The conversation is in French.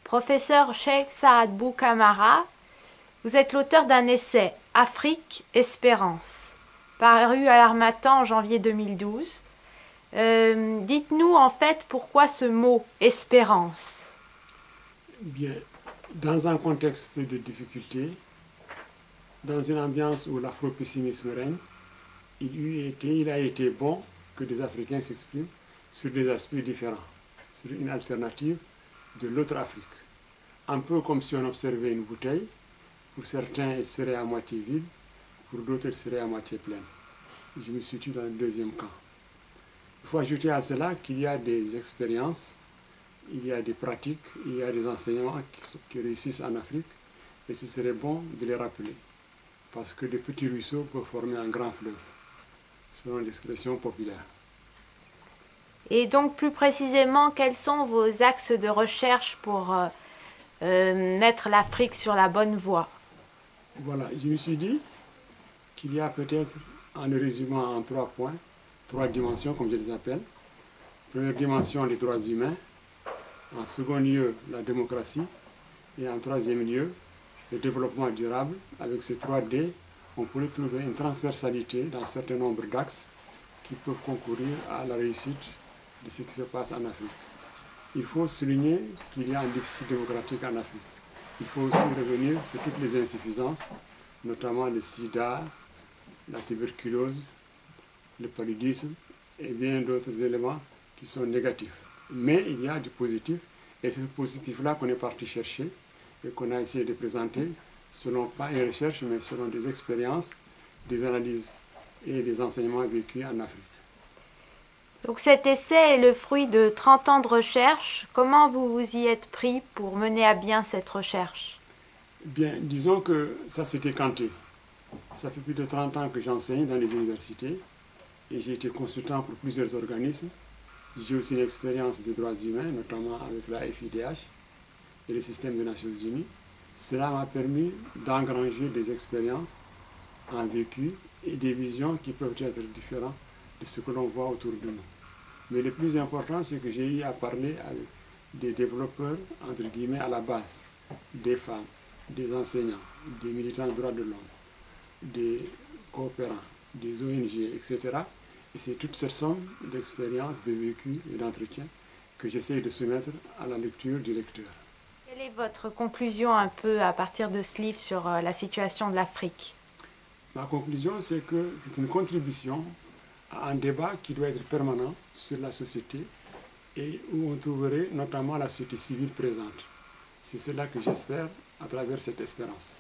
Professeur Cheikh Saad Bou Camara, vous êtes l'auteur d'un essai « Afrique, Espérance », paru à l'Harmattan en janvier 2012. Dites-nous en fait pourquoi ce mot « espérance ». Bien, dans un contexte de difficulté, dans une ambiance où l'afro-pessimisme règne, il a été bon que des Africains s'expriment sur des aspects différents, sur une alternative de l'autre Afrique. Un peu comme si on observait une bouteille, pour certains elle serait à moitié vide, pour d'autres elle serait à moitié pleine. Je me situe dans le deuxième camp. Il faut ajouter à cela qu'il y a des expériences, il y a des pratiques, il y a des enseignements qui réussissent en Afrique, et ce serait bon de les rappeler, parce que des petits ruisseaux peuvent former un grand fleuve, selon l'expression populaire. Et donc plus précisément, quels sont vos axes de recherche pour mettre l'Afrique sur la bonne voie? Voilà, je me suis dit qu'il y a peut-être, en le résumant en 3 points, 3 dimensions comme je les appelle. Première dimension, les droits humains. En second lieu, la démocratie. Et en troisième lieu, le développement durable. Avec ces 3 D, on pourrait trouver une transversalité dans un certain nombre d'axes qui peuvent concourir à la réussite de ce qui se passe en Afrique. Il faut souligner qu'il y a un déficit démocratique en Afrique. Il faut aussi revenir sur toutes les insuffisances, notamment le sida, la tuberculose, le paludisme et bien d'autres éléments qui sont négatifs. Mais il y a du positif, et c'est ce positif-là qu'on est parti chercher et qu'on a essayé de présenter selon pas une recherche, mais selon des expériences, des analyses et des enseignements vécus en Afrique. Donc cet essai est le fruit de 30 ans de recherche. Comment vous vous y êtes pris pour mener à bien cette recherche? Bien, disons que ça s'est décanté. Ça fait plus de 30 ans que j'enseigne dans les universités et j'ai été consultant pour plusieurs organismes. J'ai aussi une expérience des droits humains, notamment avec la FIDH et le système des Nations Unies. Cela m'a permis d'engranger des expériences en vécu et des visions qui peuvent être différentes de ce que l'on voit autour de nous. Mais le plus important, c'est que j'ai eu à parler avec des développeurs, entre guillemets, à la base, des femmes, des enseignants, des militants des droits de l'homme, des coopérants, des ONG, etc. Et c'est toute cette somme d'expériences, de vécu et d'entretien que j'essaie de soumettre à la lecture du lecteur. Quelle est votre conclusion un peu à partir de ce livre sur la situation de l'Afrique? Ma conclusion, c'est que c'est une contribution à un débat qui doit être permanent sur la société et où on trouverait notamment la société civile présente. C'est cela que j'espère à travers cette espérance.